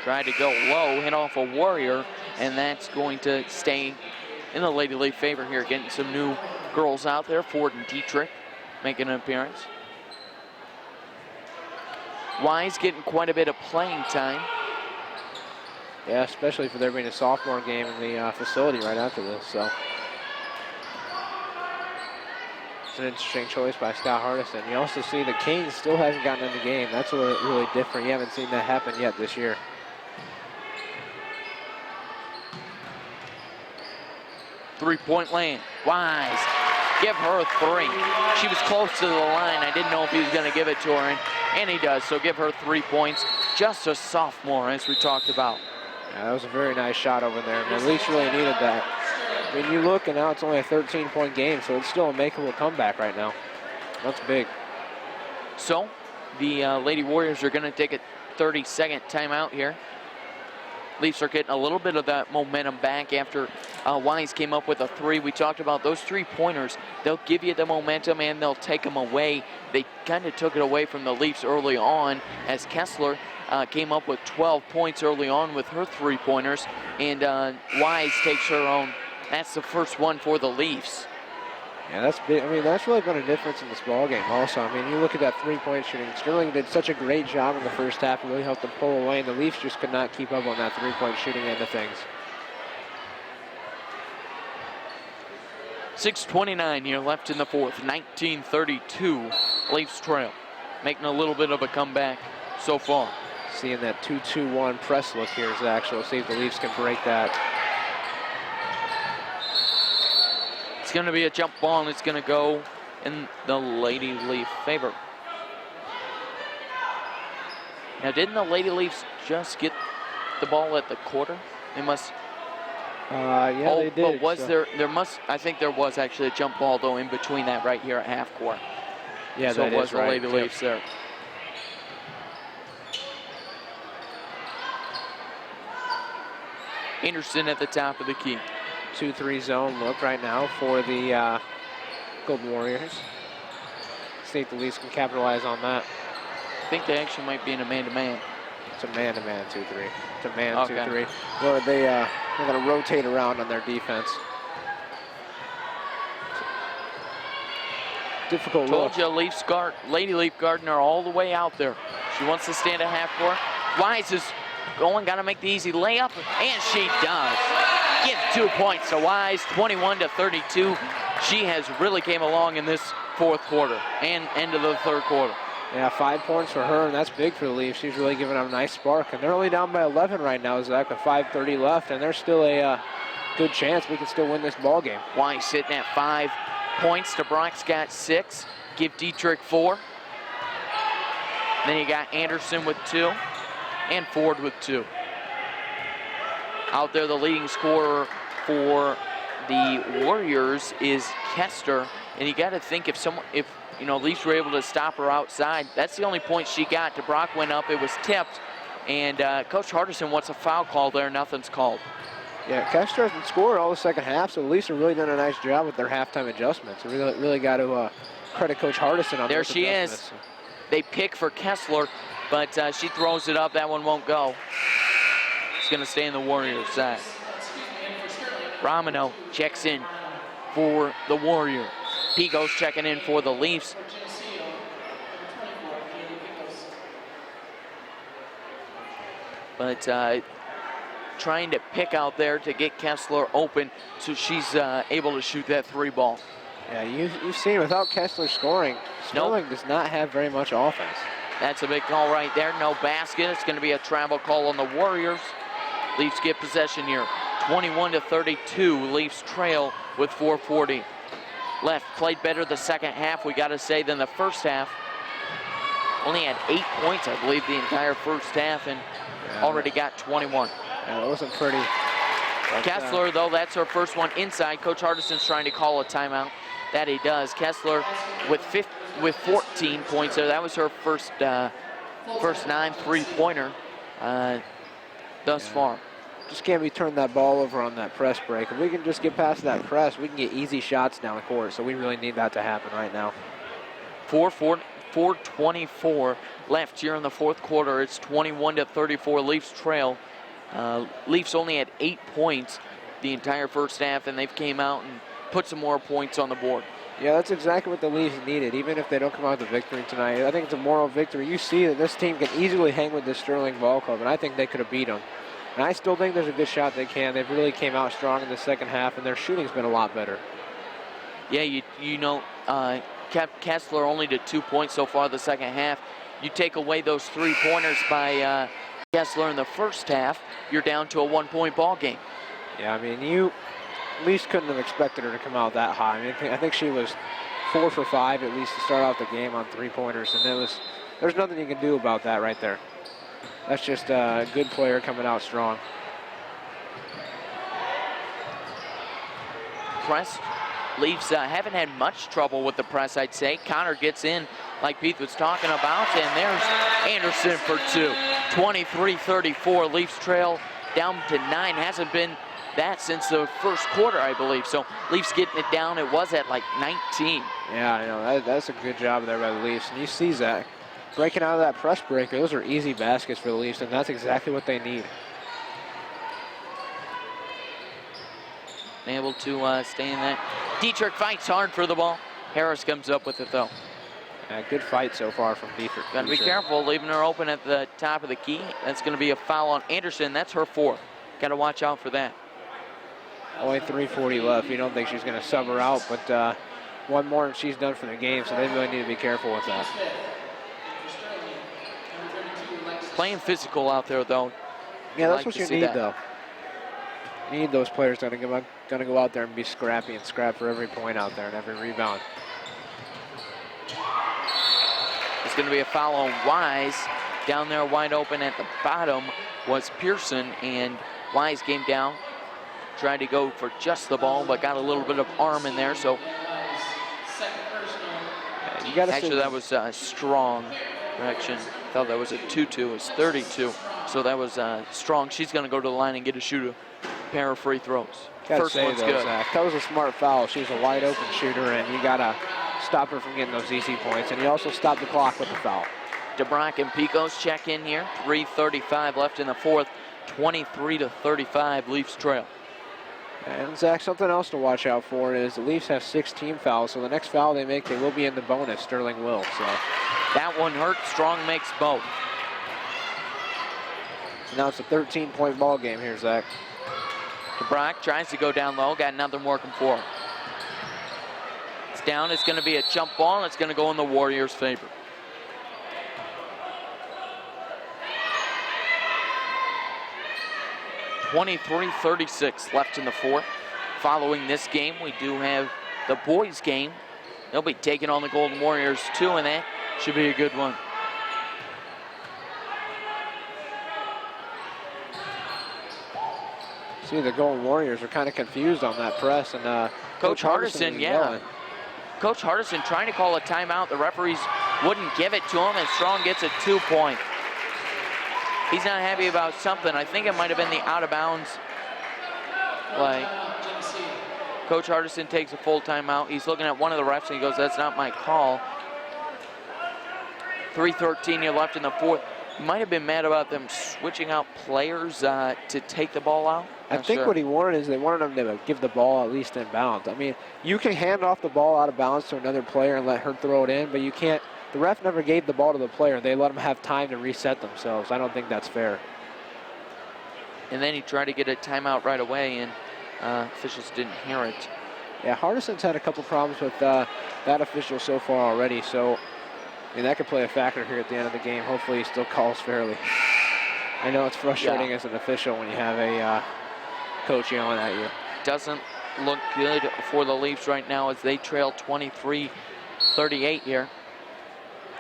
Tried to go low, hit off a Warrior, and that's going to stay in the Lady Leaf favor here. Getting some new girls out there. Ford and Dietrich making an appearance. Wise getting quite a bit of playing time. Yeah, especially for there being a sophomore game in the facility right after this. So it's an interesting choice by Scott Hardison. You also see the Kings still hasn't gotten in the game. That's really different. You haven't seen that happen yet this year. Three-point lane. Wise. Give her 3. She was close to the line. I didn't know if he was going to give it to her, and he does. So give her 3 points. Just a sophomore, as we talked about. Yeah, that was a very nice shot over there. And the Leafs really needed that. I mean, you look, and now it's only a 13-point game, so it's still a makeable comeback right now. That's big. So the Lady Warriors are going to take a 30-second timeout here. Leafs are getting a little bit of that momentum back after Wise came up with a 3. We talked about those 3-pointers. They'll give you the momentum and they'll take them away. They kind of took it away from the Leafs early on as Kessler came up with 12 points early on with her 3-pointers, and Wise takes her own. That's the first one for the Leafs. Yeah, that's big. I mean, that's really been a difference in this ball game also. I mean, you look at that 3-point shooting. Sterling did such a great job in the first half. It really helped them pull away, and the Leafs just could not keep up on that 3-point shooting end of things. 6:29 here left in the fourth. 19-32. Leafs trail. Making a little bit of a comeback so far. Seeing that 2-2-1 press look here, Zach. So we'll see if the Leafs can break that. It's going to be a jump ball, and it's going to go in the Lady Leaf favor. Now, didn't the Lady Leafs just get the ball at the quarter? They must. Yeah, they did. But was there must, I think there was actually a jump ball, though, in between that right here at half court. Yeah, so that it was is the right. Lady Leafs there. Anderson at the top of the key. 2-3 zone look right now for the Golden Warriors. See if the Leafs can capitalize on that. I think they actually might be in a man-to-man. It's a man-to-man 2-3. It's a man Okay. 2-3. Where they're going to rotate around on their defense. Difficult look. Told you, Lady Leaf Gardner all the way out there. She wants to stand at half court. Wise is going, got to make the easy layup, and she does. Give 2 points to Wise, 21-32. She has really came along in this fourth quarter and end of the third quarter. Yeah, 5 points for her, and that's big for the Leafs. She's really giving them a nice spark, and they're only down by 11 right now, Zach, with 5:30 left, and there's still a good chance we can still win this ball game. Wise sitting at 5 points. DeBrock's got 6. Give Dietrich 4. Then you got Anderson with 2 and Ford with 2. Out there, the leading scorer for the Warriors is Kester, and you got to think if Leafs were able to stop her outside, that's the only point she got. DeBrock went up, it was tipped, and Coach Hardison wants a foul call there. Nothing's called. Yeah, Kester hasn't scored all the second half, so the Leafs have really done a nice job with their halftime adjustments. Really got to credit Coach Hardison on there those she adjustments. is. They pick for Kessler, but she throws it up. That one won't go. It's going to stay in the Warriors' side. Romano checks in for the Warriors. Pico's checking in for the Leafs. But trying to pick out there to get Kessler open so she's able to shoot that three ball. Yeah, you've seen without Kessler scoring, Sterling does not have very much offense. That's a big call right there. No basket. It's going to be a travel call on the Warriors. Leafs get possession here. 21-32. Leafs trail with 4:40 left. Played better the second half, we got to say, than the first half. Only had 8 points, I believe, the entire first half, and already got 21. Yeah, that wasn't pretty. But, Kessler, though, that's her first one inside. Coach Hardison's trying to call a timeout. That he does. Kessler with 14 points there. That was her first 9 3-pointer thus far. Just can't be turning that ball over on that press break. If we can just get past that press, we can get easy shots down the court. So we really need that to happen right now. 4:24 left here in the fourth quarter. It's 21-34. Leafs trail. Leafs only had 8 points the entire first half, and they've came out and put some more points on the board. Yeah, that's exactly what the Leafs needed, even if they don't come out with a victory tonight. I think it's a moral victory. You see that this team can easily hang with this Sterling ball club, and I think they could have beat them. And I still think there's a good shot they can. They've really came out strong in the second half, and their shooting's been a lot better. Yeah, kept Kessler only to 2 points so far the second half. You take away those 3-pointers by Kessler in the first half, you're down to a 1-point ball game. Yeah, I mean, you at least couldn't have expected her to come out that high. I mean, I think she was 4 for 5 at least to start out the game on 3-pointers, and there's nothing you can do about that right there. That's just a good player coming out strong. Press. Leafs haven't had much trouble with the press, I'd say. Connor gets in like Pete was talking about, and there's Anderson for 2. 23-34. Leafs trail down to 9. Hasn't been that since the first quarter, I believe. So Leafs getting it down. It was at like 19. Yeah, I know. That's a good job there by the Leafs. And you see Zach breaking out of that press breaker. Those are easy baskets for the Leafs, and that's exactly what they need. Able to stay in that. Dietrich fights hard for the ball. Harris comes up with it, though. Good fight so far from Dietrich. Got to be careful, leaving her open at the top of the key. That's going to be a foul on Anderson. That's her 4th. Got to watch out for that. Only 3:40 left. You don't think she's going to sub her out, but one more and she's done for the game, so they really need to be careful with that. Playing physical out there, though. Yeah, that's what you need, though. You need those players that are going to go out there and be scrappy and scrap for every point out there and every rebound. It's going to be a foul on Wise. Down there wide open at the bottom was Pearson, and Wise came down, tried to go for just the ball, but got a little bit of arm in there. So you gotta actually, that was strong. Correction. Thought that was a 2-2. It was 32. So that was strong. She's going to go to the line and shoot a pair of free throws. First one's good. Zach, that was a smart foul. She's a wide open shooter, and you got to stop her from getting those easy points. And you also stop the clock with the foul. DeBrock and Picos check in here. 3:35 left in the fourth. 23-35 Leafs trail. And Zach, something else to watch out for is the Leafs have 6 team fouls, so the next foul they make, they will be in the bonus. Sterling will. So that one hurt. Strong makes both. Now it's a 13-point ball game here, Zach. DeBrock tries to go down low. Got nothing working for him. It's down. It's going to be a jump ball, and it's going to go in the Warriors' favor. .23-36 left in the fourth. Following this game, we do have the boys' game. They'll be taking on the Golden Warriors too, and that should be a good one. See, the Golden Warriors are kind of confused on that press, and Coach Hardison, is yeah. yelling. Coach Hardison trying to call a timeout. The referees wouldn't give it to him, and Strong gets a 2-point. He's not happy about something. I think it might have been the out of bounds play. Coach Hardison takes a full timeout. He's looking at one of the refs and he goes, that's not my call. 3:13 here left in the fourth. Might have been mad about them switching out players to take the ball out. I think what he wanted is they wanted him to give the ball at least in bounds. I mean, you can hand off the ball out of bounds to another player and let her throw it in, but you can't. The ref never gave the ball to the player. They let them have time to reset themselves. I don't think that's fair. And then he tried to get a timeout right away, and officials didn't hear it. Yeah, Hardison's had a couple problems with that official so far already, so I mean, that could play a factor here at the end of the game. Hopefully he still calls fairly. I know it's frustrating as an official when you have a coach yelling at you. Doesn't look good for the Leafs right now as they trail 23-38 here.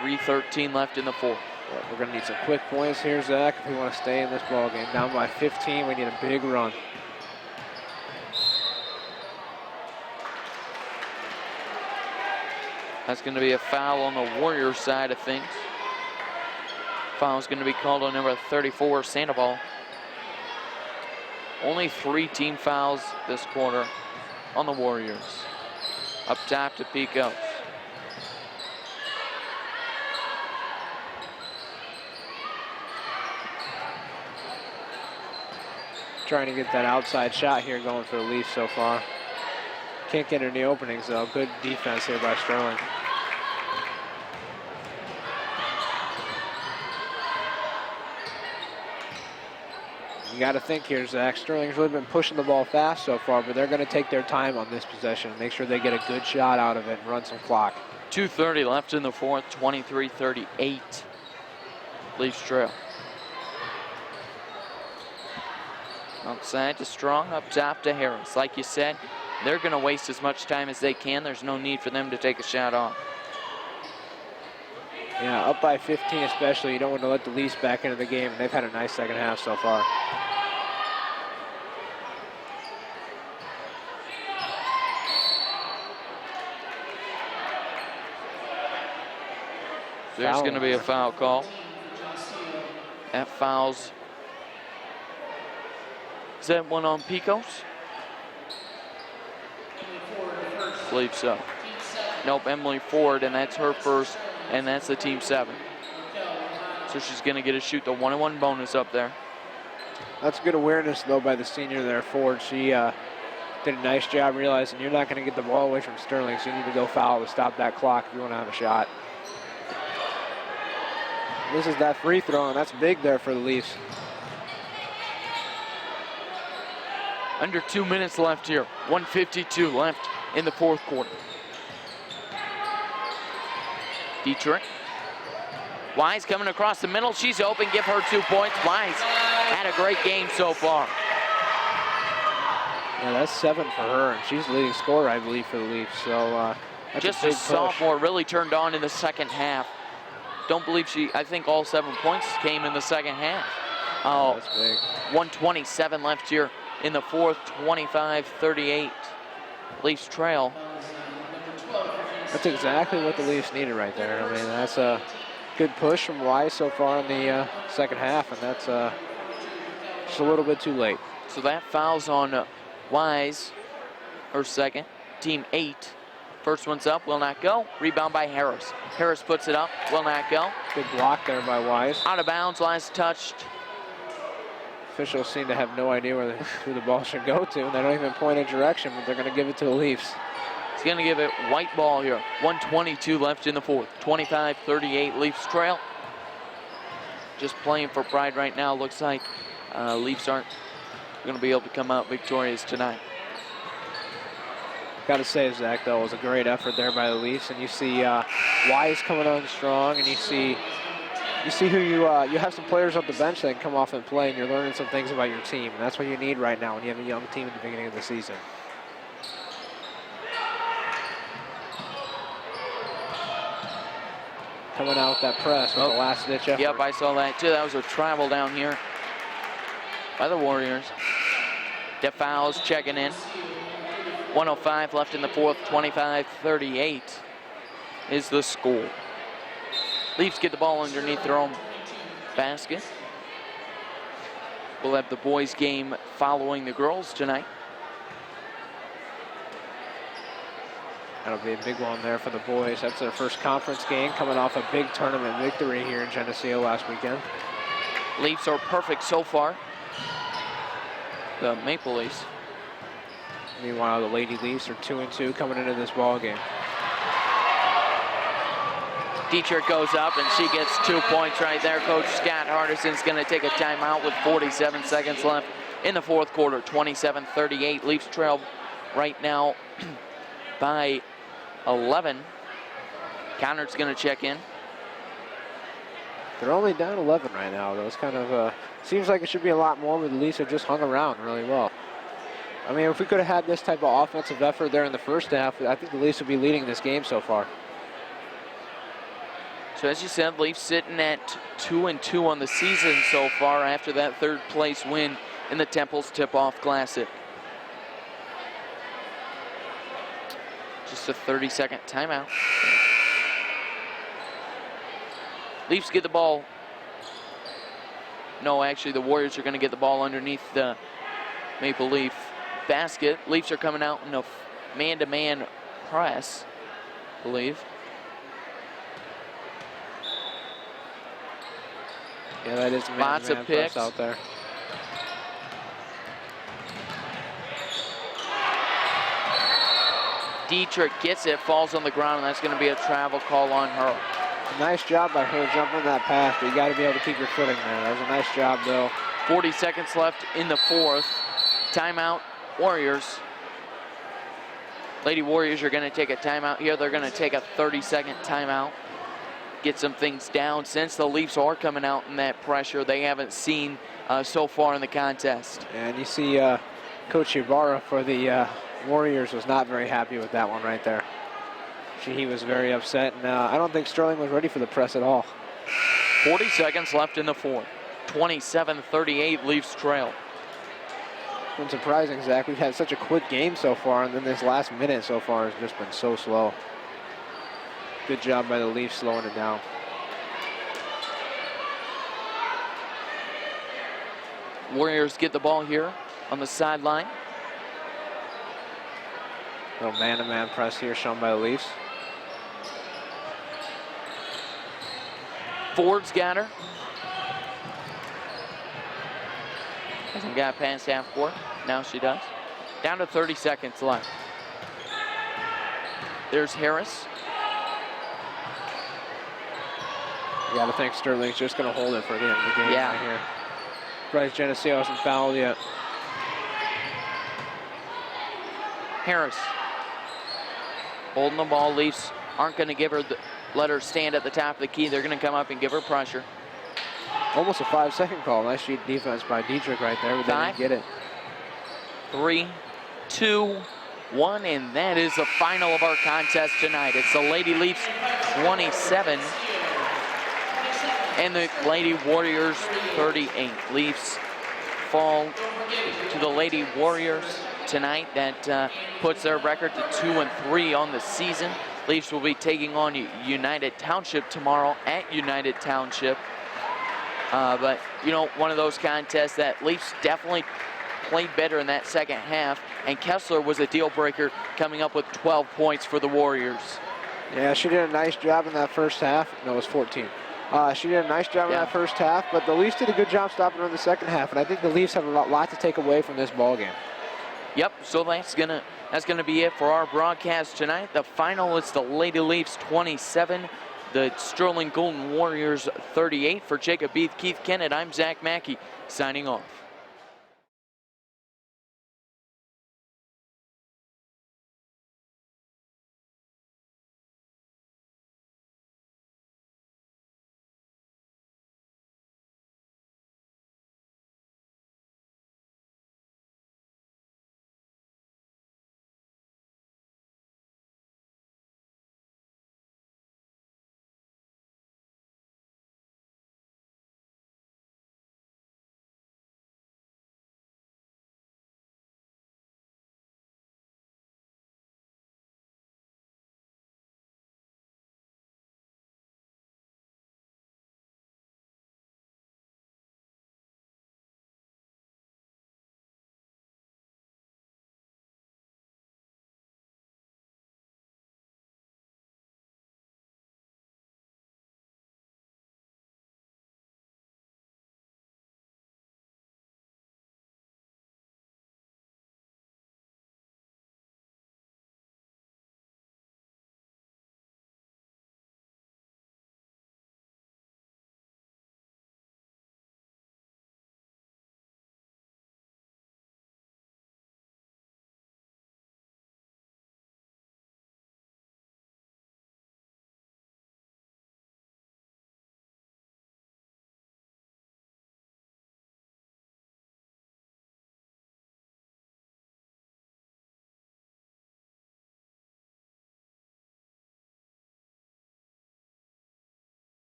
3:13 left in the fourth. Well, we're going to need some quick points here, Zach, if we want to stay in this ball game. Down by 15, we need a big run. That's going to be a foul on the Warriors side of things. Foul's going to be called on number 34, Sandoval. Only 3 team fouls this quarter on the Warriors. Up top to Picos. Trying to get that outside shot here going for the Leafs so far. Can't get any openings though. Good defense here by Sterling. You got to think here, Zach. Sterling's really been pushing the ball fast so far, but they're going to take their time on this possession and make sure they get a good shot out of it and run some clock. 2:30 left in the fourth, 23-38. Leafs trail. Outside to Strong, up top to Harris. Like you said, they're going to waste as much time as they can. There's no need for them to take a shot off. Yeah, up by 15 especially. You don't want to let the Leafs back into the game. They've had a nice second half so far. There's going to be a foul call. That fouls. Is that one on Picos? I believe so. Nope, Emily Ford, and that's her first, and that's the team 7. So she's going to get a shoot the 1-on-1 bonus up there. That's good awareness, though, by the senior there, Ford. She did a nice job realizing you're not going to get the ball away from Sterling, so you need to go foul to stop that clock if you want to have a shot. This is that free throw, and that's big there for the Leafs. Under 2 minutes left here. 1:52 left in the fourth quarter. Dietrich. Wise coming across the middle. She's open. Give her 2 points. Wise had a great game so far. Yeah, that's 7 for her, and she's the leading scorer, I believe, for the Leafs. So that's just a big a sophomore, really turned on in the second half. Don't believe I think all 7 points came in the second half. Oh, that's big. 1:27 left here in the fourth, 25-38. Leafs trail. That's exactly what the Leafs needed right there. I mean, that's a good push from Wise so far in the second half, and that's just a little bit too late. So that fouls on Wise, her second, team 8. First one's up, will not go. Rebound by Harris. Harris puts it up, will not go. Good block there by Wise. Out of bounds, last touched. Officials seem to have no idea who the ball should go to, and they don't even point a direction, but they're going to give it to the Leafs. He's going to give it white ball here. 1:22 left in the fourth. 25-38 Leafs trail. Just playing for pride right now. Looks like Leafs aren't going to be able to come out victorious tonight. Got to say, Zach, though, it was a great effort there by the Leafs, and you see Wise coming on strong, and you see who you have some players off the bench that can come off and play, and you're learning some things about your team, and that's what you need right now when you have a young team at the beginning of the season. Coming out with that press with the last ditch effort. Yep, I saw that too. That was a travel down here by the Warriors. DeFowles checking in. 1:05 left in the fourth, 25-38 is the score. Leafs get the ball underneath their own basket. We'll have the boys game following the girls tonight. That'll be a big one there for the boys. That's their first conference game, coming off a big tournament victory here in Geneseo last weekend. Leafs are perfect so far. The Maple Leafs. Meanwhile, the Lady Leafs are 2-2 coming into this ball game. Dietrich goes up and she gets 2 points right there. Coach Scott Hardison's going to take a timeout with 47 seconds left in the fourth quarter. 27-38. Leafs trail right now by 11. Connor's going to check in. They're only down 11 right now, though. It's kind of, seems like it should be a lot more, but the Leafs have just hung around really well. I mean, if we could have had this type of offensive effort there in the first half, I think the Leafs would be leading this game so far. So as you said, Leafs sitting at 2-2 on the season so far after that third place win in the Temple's Tip-Off Classic. Just a 30-second timeout. Leafs get the ball. No, actually the Warriors are going to get the ball underneath the Maple Leaf basket. Leafs are coming out in a man-to-man press, I believe. Yeah, that is Lots of picks out there. Dietrich gets it, falls on the ground, and that's going to be a travel call on her. Nice job by her jumping that pass, but you got to be able to keep your footing there. That was a nice job, though. 40 seconds left in the fourth. Timeout, Warriors. Lady Warriors are going to take a timeout here. They're going to take a 30-second timeout. Get some things down. Since the Leafs are coming out in that pressure they haven't seen so far in the contest. And you see Coach Ibarra for the Warriors was not very happy with that one right there. He was very upset, and I don't think Sterling was ready for the press at all. 40 seconds left in the fourth. 27-38, Leafs trail. It's been surprising, Zach. We've had such a quick game so far, and then this last minute so far has just been so slow. Good job by the Leafs slowing it down. Warriors get the ball here on the sideline. Little man-to-man press here shown by the Leafs. Ford's got her. Hasn't got past half court. Now she does. Down to 30 seconds left. There's Harris. You got to think Sterling's just going to hold it for the end of the game right here. Bryce Geneseo hasn't fouled yet. Harris holding the ball. Leafs aren't going to give her let her stand at the top of the key. They're going to come up and give her pressure. Almost a 5-second call. Nice sheet defense by Dietrich right there, but they didn't get it. 3, 2, 1, and that is the final of our contest tonight. It's the Lady Leafs 27 and the Lady Warriors 38. Leafs fall to the Lady Warriors tonight. That puts their record to 2-3 on the season. Leafs will be taking on United Township tomorrow at United Township. But, you know, one of those contests that Leafs definitely played better in that second half, and Kessler was a deal breaker, coming up with 12 points for the Warriors. Yeah, she did a nice job in that first half. No, it was 14. She did a nice job in that first half, but the Leafs did a good job stopping her in the second half, and I think the Leafs have a lot to take away from this ball game. Yep, so that's gonna be it for our broadcast tonight. The final is the Lady Leafs 27, the Sterling Golden Warriors 38. For Jacob Beath, Keith Kennett, I'm Zach Mackey, signing off.